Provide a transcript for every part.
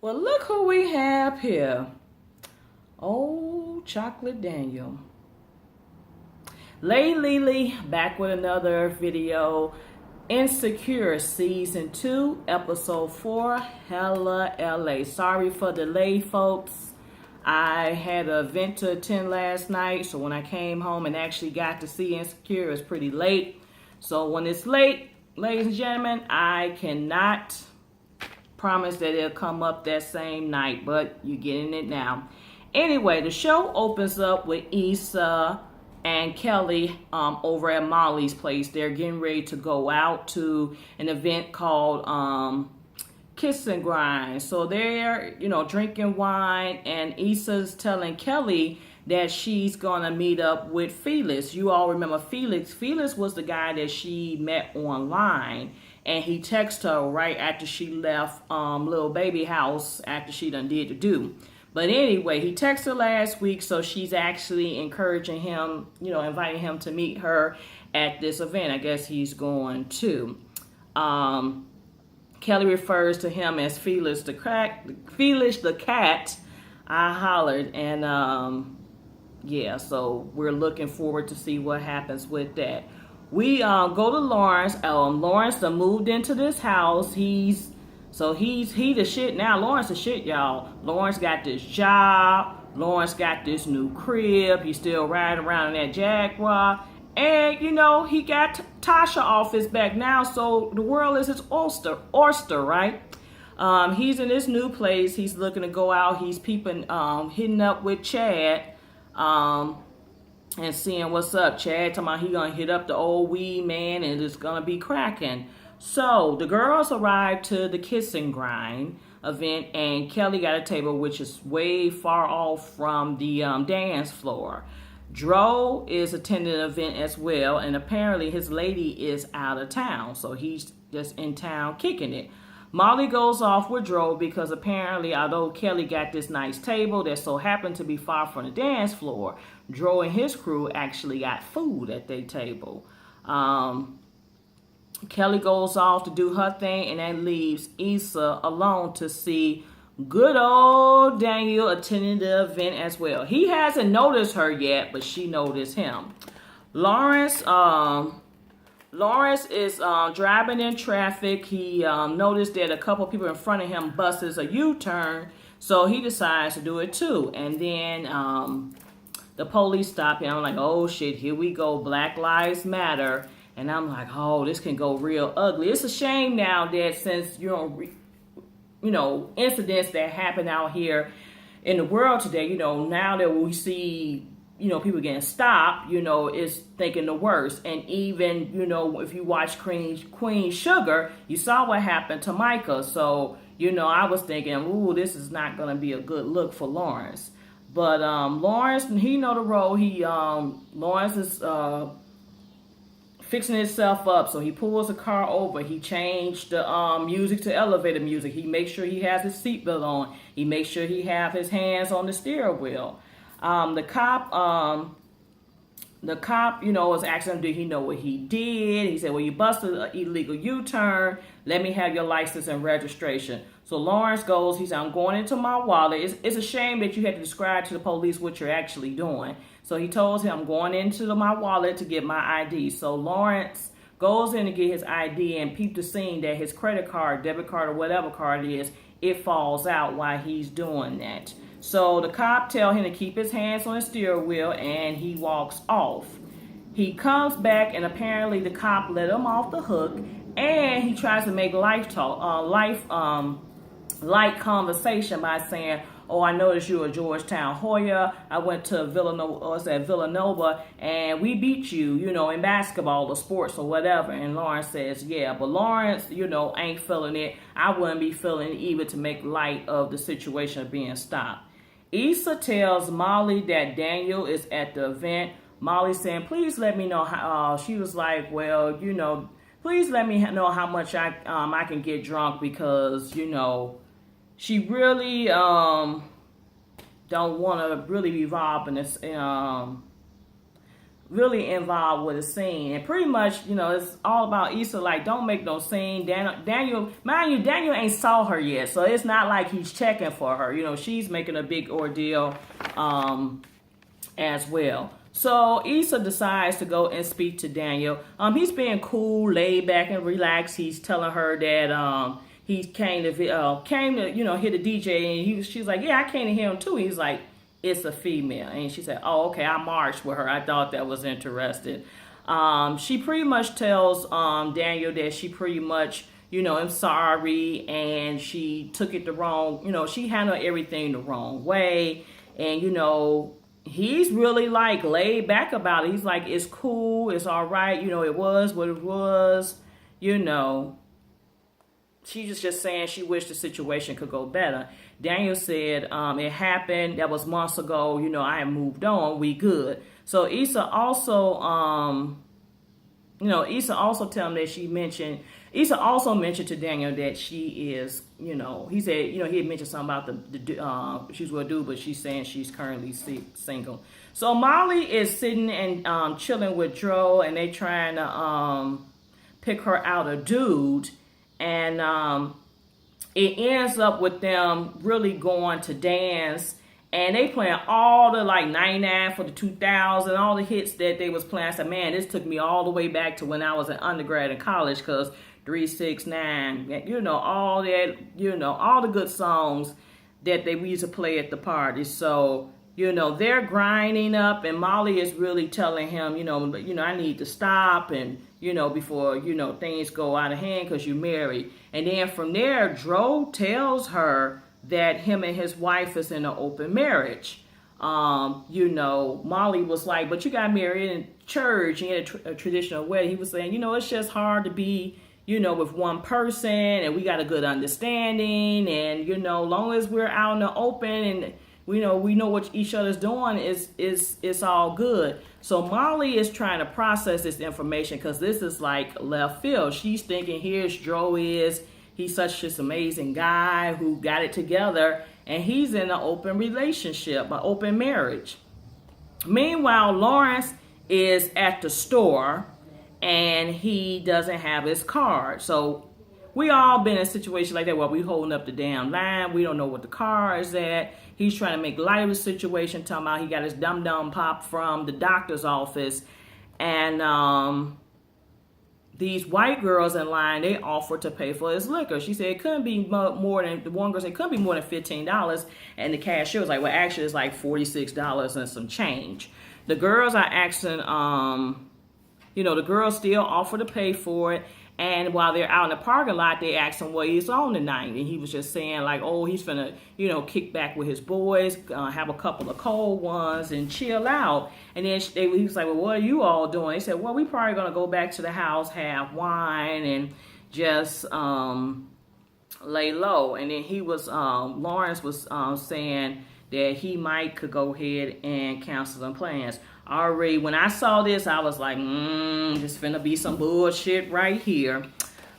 Well, look who we have here. Oh, Chocolate Daniel. Lay Lily back with another video. Insecure Season 2, Episode 4, Hella LA. Sorry for the delay, folks. I had an event to attend last night, so when I came home and actually got to see Insecure, it's pretty late. So when it's late, ladies and gentlemen, I cannot promise that it'll come up that same night, but you're getting it now. Anyway, the show opens up with Issa and Kelly over at Molly's place. They're getting ready to go out to an event called Kiss and Grind. So they're, drinking wine, and Issa's telling Kelly that she's gonna meet up with Felix. You all remember Felix. Felix was the guy that she met online, and he texted her right after she left little baby house after she done did the do. But anyway, he texted her last week, so she's actually encouraging him, inviting him to meet her at this event. I guess he's going to. Kelly refers to him as Felix the cat. I hollered, and yeah, so we're looking forward to see what happens with that. We go to Lawrence. Lawrence done moved into this house. He the shit now. Lawrence the shit, y'all. Lawrence got this job. Lawrence got this new crib. He's still riding around in that Jaguar. And, he got Tasha off his back now, so the world is his oyster, right? He's in this new place. He's looking to go out. He's peeping, hitting up with Chad, and seeing what's up. Chad talking about he gonna hit up the old weed man and it's gonna be cracking. So the girls arrived to the Kiss and Grind event, and Kelly got a table which is way far off from the dance floor. Dro is attending an event as well, and apparently his lady is out of town, so he's just in town kicking it. Molly goes off with Dro because apparently, although Kelly got this nice table that so happened to be far from the dance floor, Dro and his crew actually got food at their table. Kelly goes off to do her thing, and that leaves Issa alone to see good old Daniel attending the event as well. He hasn't noticed her yet, but she noticed him. Lawrence is driving in traffic. He noticed that a couple people in front of him buses a U-turn, so he decides to do it too. And then the police stop him. I'm like, oh shit, here we go, Black Lives Matter. And I'm like, oh, this can go real ugly. It's a shame now that since incidents that happen out here in the world today, now that we see, people getting stopped, it's thinking the worst. And even, if you watch Queen Sugar, you saw what happened to Micah. So, I was thinking, ooh, this is not going to be a good look for Lawrence. But Lawrence, he know the role. Lawrence is fixing himself up, so he pulls the car over. He changed the music to elevator music. He makes sure he has his seatbelt on. He makes sure he have his hands on the steering wheel. The cop, was asking him, did he know what he did? He said, well, you busted an illegal U-turn. Let me have your license and registration. So Lawrence goes, he said, I'm going into my wallet. It's a shame that you had to describe to the police what you're actually doing. So he told him, I'm going into my wallet to get my ID. So Lawrence goes in to get his ID and peep the scene that his credit card, debit card, or whatever card it is, it falls out while he's doing that. So the cop tell him to keep his hands on the steering wheel, and he walks off. He comes back, and apparently the cop let him off the hook, and he tries to make light conversation by saying, oh, I noticed you're a Georgetown Hoya. I went to Villanova, and we beat you, in basketball or sports or whatever. And Lawrence says, yeah, but Lawrence, ain't feeling it. I wouldn't be feeling it either to make light of the situation of being stopped. Issa tells Molly that Daniel is at the event. Molly saying, please let me know how, she was like, well, please let me know how much I can get drunk because, she really don't want to really be involved in really involved with a scene. And pretty much, you know, it's all about Issa, like, don't make no scene. Daniel, mind you, Daniel ain't saw her yet, so it's not like he's checking for her. You know, she's making a big ordeal as well. So Issa decides to go and speak to Daniel. He's being cool, laid back, and relaxed. He's telling her that he came to you know, hear the DJ, and she's like, yeah, I came to hear him too. He's like, it's a female, and she said, oh, okay, I marched with her. I thought that was interesting. She pretty much tells Daniel that she pretty much, you know, I'm sorry, and she took it the wrong, you know, she handled everything the wrong way, and you know, he's really like laid back about it. He's like, it's cool, it's all right, you know, it was what it was, you know. She's just saying she wished the situation could go better. Daniel said, it happened, that was months ago, you know, I have moved on, we good. So Issa also, you know, Issa also mentioned to Daniel that she is, you know, he said, you know, he had mentioned something about she's with a dude, but she's saying she's currently single. So Molly is sitting and chilling with Dro, and they trying to pick her out a dude, and it ends up with them really going to dance, and they playing all the like 99 for the 2000, all the hits that they was playing. I said, man, this took me all the way back to when I was an undergrad in college, because 3, 6, 9, you know, all that, you know, all the good songs that we used to play at the party. So, you know, they're grinding up, and Molly is really telling him, you know, I need to stop, and, you know, before, you know, things go out of hand because you married. And then from there, Dro tells her that him and his wife is in an open marriage. You know, Molly was like, but you got married in church, you had a traditional wedding. He was saying, you know, it's just hard to be, you know, with one person, and we got a good understanding, and, you know, long as we're out in the open and we know what each other's doing, it's all good. So Molly is trying to process this information, because this is like left field. She's thinking, here's Dro he's such this amazing guy who got it together, and he's in an open relationship, an open marriage. Meanwhile, Lawrence is at the store, and he doesn't have his card. So we all been in a situation like that where we holding up the damn line. We don't know what the car is at. He's trying to make light of the situation, talking about he got his dum-dum pop from the doctor's office. And these white girls in line, they offered to pay for his liquor. She said it couldn't be more than, the one girl said it couldn't be more than $15. And the cashier was like, well, actually it's like $46 and some change. The girls are asking, you know, the girls still offer to pay for it. And while they're out in the parking lot, they asked him what he's on tonight. And he was just saying, like, oh, he's finna, you know, kick back with his boys, have a couple of cold ones, and chill out. And then he was like, well, what are you all doing? They said, well, we probably going to go back to the house, have wine, and just lay low. And then he was, Lawrence was saying that he could go ahead and cancel some plans. Already, when I saw this, I was like, this finna be some bullshit right here.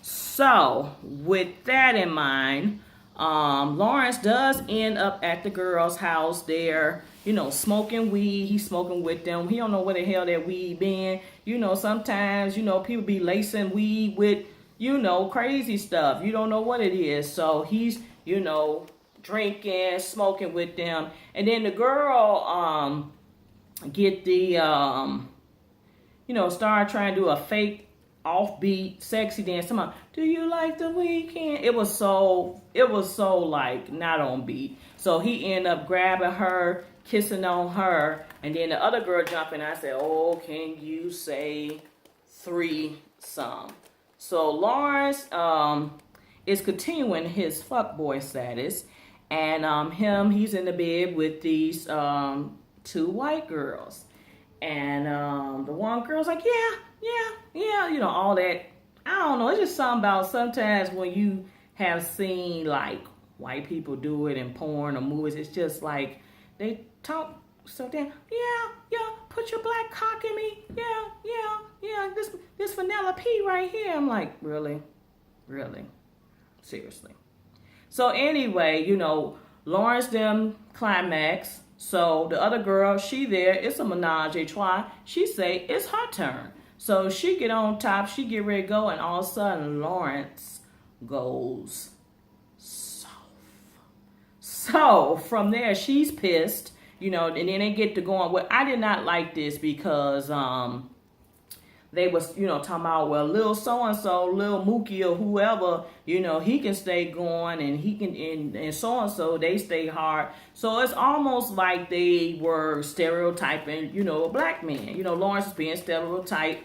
So, with that in mind, Lawrence does end up at the girl's house there, you know, smoking weed. He's smoking with them. He don't know where the hell that weed been. You know, sometimes, you know, people be lacing weed with, you know, crazy stuff. You don't know what it is. So, he's, you know, drinking, smoking with them. And then the girl, get the, you know, start trying to do a fake offbeat sexy dance. Come on, do you like the weekend? It was so like not on beat. So he ended up grabbing her, kissing on her, and then the other girl jumped in. I said, oh, can you say threesome? So Lawrence is continuing his fuckboy status, and he's in the bed with these 2 white girls, and the one girl's like, yeah, you know, all that. I don't know, it's just something about sometimes when you have seen like white people do it in porn or movies, it's just like they talk so damn, yeah, put your black cock in me, yeah, this vanilla P right here. I'm like, really, seriously. So anyway, you know, Lawrence them climax. So the other girl, she there, it's a menage a trois. She say it's her turn. So she get on top, she get ready to go, and all of a sudden Lawrence goes soft. So from there, she's pissed, and then they get to going. Well, I did not like this because they was, talking about, well, little so-and-so, little Mookie or whoever, he can stay going and he can, and so-and-so, they stay hard. So it's almost like they were stereotyping, a black man. Lawrence was being stereotyped.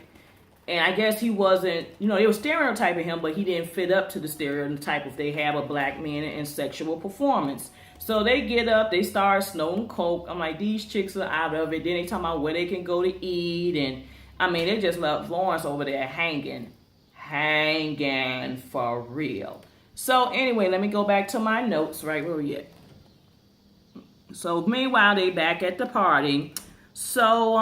And I guess he wasn't, they were stereotyping him, but he didn't fit up to the stereotype if they have a black man in sexual performance. So they get up, they start snorting coke. I'm like, these chicks are out of it. Then they talking about where they can go to eat, and they just left Lawrence over there hanging for real. So anyway, let me go back to my notes, right where we at. So meanwhile, they back at the party. So,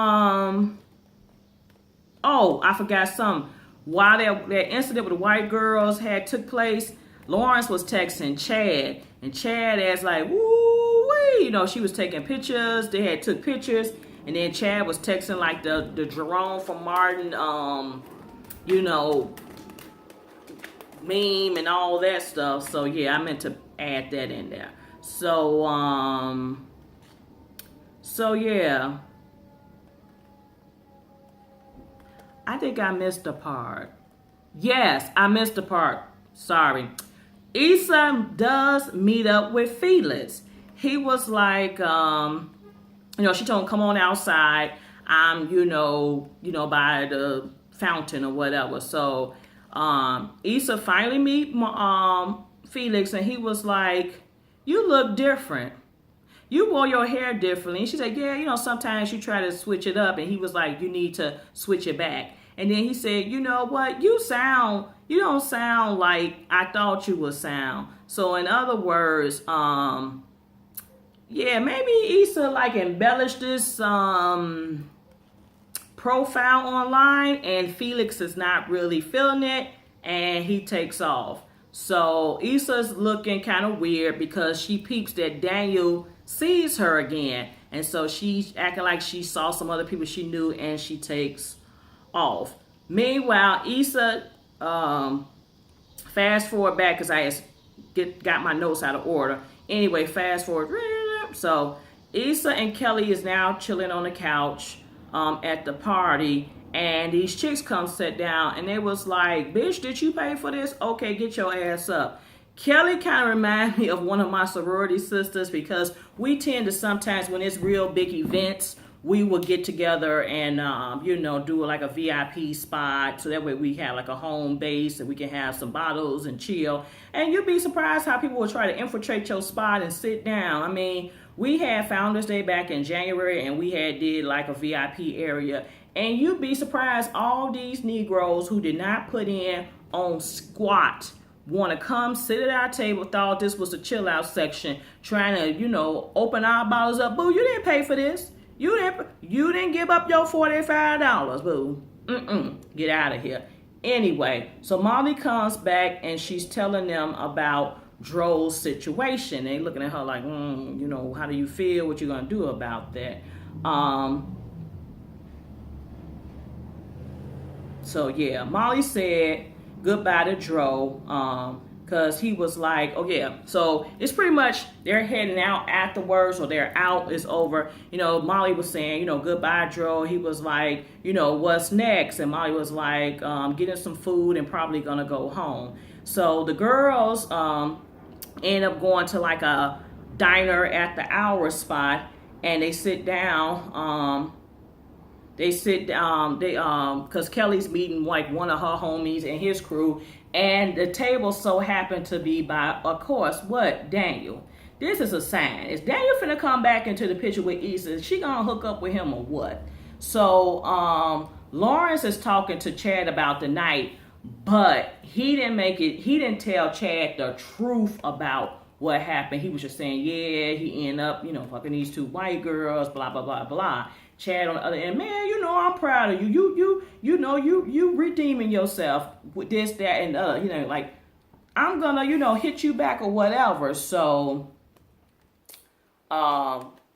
oh, I forgot something. While that incident with the white girls had took place, Lawrence was texting Chad. And Chad is like, woo-wee. She was taking pictures. They had took pictures. And then Chad was texting like the Jerome from Martin, meme and all that stuff. So yeah, I meant to add that in there. So yeah. I think I missed a part. Yes, I missed a part. Sorry. Issa does meet up with Felix. He was like, she told him, come on outside. I'm, by the fountain or whatever. So, Issa finally meet Felix, and he was like, you look different. You wore your hair differently. And she said, yeah, sometimes you try to switch it up. And he was like, you need to switch it back. And then he said, you know what? You don't sound like I thought you would sound. So in other words, yeah, maybe Issa like embellished this profile online, and Felix is not really feeling it, and he takes off. So Issa's looking kind of weird because she peeps that Daniel sees her again, and so she's acting like she saw some other people she knew, and she takes off. Meanwhile, Issa, fast forward back because I got my notes out of order. Anyway, fast forward. So Issa and Kelly is now chilling on the couch at the party, and these chicks come sit down, and they was like, bitch, did you pay for this? Okay, get your ass up. Kelly kind of reminds me of one of my sorority sisters because we tend to sometimes, when it's real big events, we will get together and, do like a VIP spot. So that way we have like a home base and we can have some bottles and chill. And you'd be surprised how people will try to infiltrate your spot and sit down. We had Founders Day back in January, and we did like a VIP area. And you'd be surprised all these Negroes who did not put in on squat want to come sit at our table, thought this was a chill out section, trying to, open our bottles up. Boo, you didn't pay for this. You didn't give up your $45, boo. Get out of here. Anyway, so Molly comes back and she's telling them about Dro's situation. They looking at her like, how do you feel? What you gonna do about that? So yeah, Molly said goodbye to Dro. Because he was like, oh yeah, so it's pretty much they're heading out afterwards, or they're out, it's over. Molly was saying, goodbye, Dro. He was like, what's next? And Molly was like, getting some food and probably gonna go home. So the girls end up going to like a diner at the hour spot, and they sit down. Because Kelly's meeting like one of her homies and his crew, and the table so happened to be by, of course, what? Daniel. This is a sign. Is Daniel finna come back into the picture with Issa? Is she gonna hook up with him or what? So Lawrence is talking to Chad about the night, but he didn't tell Chad the truth about what happened. He was just saying, yeah, he ended up, fucking these two white girls, blah, blah, blah, blah. Chad on the other end, man, I'm proud of you. You redeeming yourself with this, that, and the other. Like, I'm gonna, hit you back or whatever. So,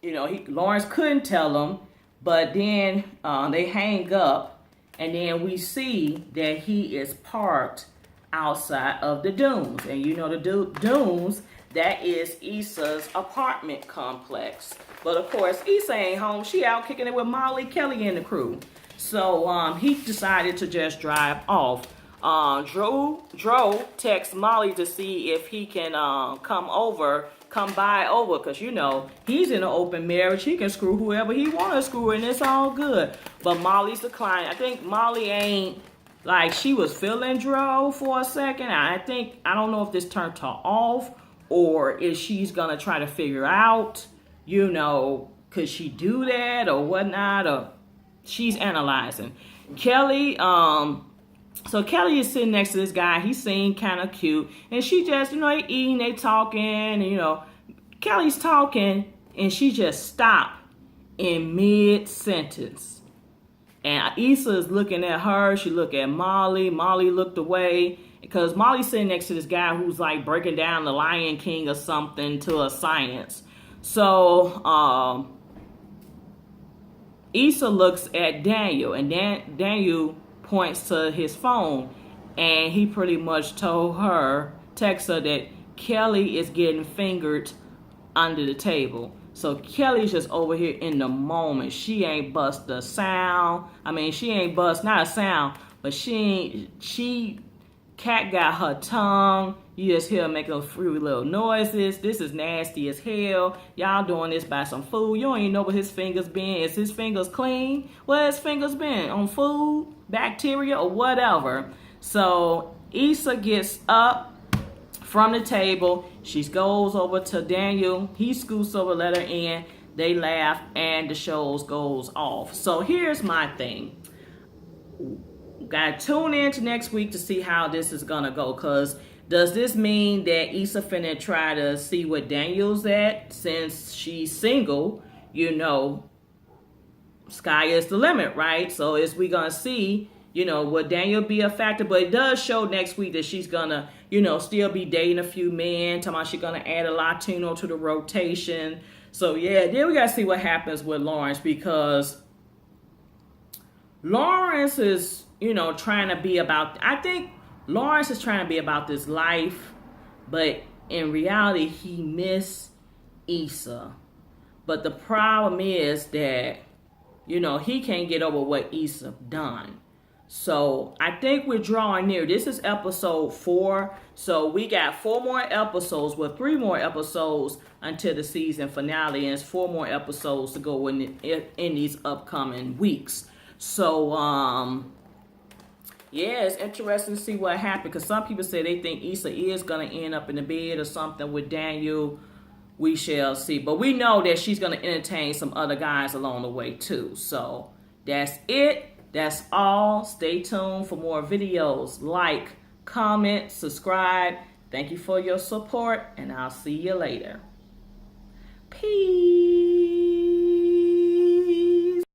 Lawrence couldn't tell him, but then they hang up, and then we see that he is parked outside of the dunes. And the dunes, that is Issa's apartment complex. But of course, Issa ain't home. She out kicking it with Molly, Kelly, and the crew. So he decided to just drive off. Dro texts Molly to see if he can come by over, because he's in an open marriage. He can screw whoever he want to screw, and it's all good. But Molly's declining. I think Molly ain't, like, she was feeling Dro for a second. I don't know if this turned her off, or if she's gonna try to figure out, could she do that or whatnot, or she's analyzing. Kelly, so Kelly is sitting next to this guy. He seemed kind of cute. And she just, they eating, they talking. And, Kelly's talking. And she just stopped in mid-sentence. And Issa is looking at her. She looked at Molly. Molly looked away. Because Molly's sitting next to this guy who's like breaking down the Lion King or something to a science. So, Issa looks at Daniel. And Daniel points to his phone, and he pretty much texts her that Kelly is getting fingered under the table. So Kelly's just over here in the moment. She ain't bust a sound. She ain't bust not a sound, but cat got her tongue. You just hear her making those free little noises. This is nasty as hell. Y'all doing this by some food. You don't even know what his fingers been. Is his fingers clean? Where his fingers been? On food, bacteria, or whatever. So Issa gets up from the table. She goes over to Daniel. He scoots over, let her in. They laugh, and the show goes off. So here's my thing. Gotta tune in to next week to see how this is gonna go, because does this mean that Issa finna try to see what Daniel's at? Since she's single, sky is the limit, right? So is we gonna see, will Daniel be a factor? But it does show next week that she's gonna, still be dating a few men. Talking about she's gonna add a Latino to the rotation. So yeah, then we gotta see what happens with Lawrence, because Lawrence is, trying to be about, I think Lawrence is trying to be about this life, but in reality, he missed Issa. But the problem is that, he can't get over what Issa done. So I think we're drawing near. This is episode 4. So we got 4 more episodes, 3 more episodes until the season finale, and it's 4 more episodes to go in these upcoming weeks. So, yeah, it's interesting to see what happens, because some people say they think Issa is going to end up in the bed or something with Daniel. We shall see. But we know that she's going to entertain some other guys along the way, too. So that's it. That's all. Stay tuned for more videos. Like, comment, subscribe. Thank you for your support, and I'll see you later. Peace.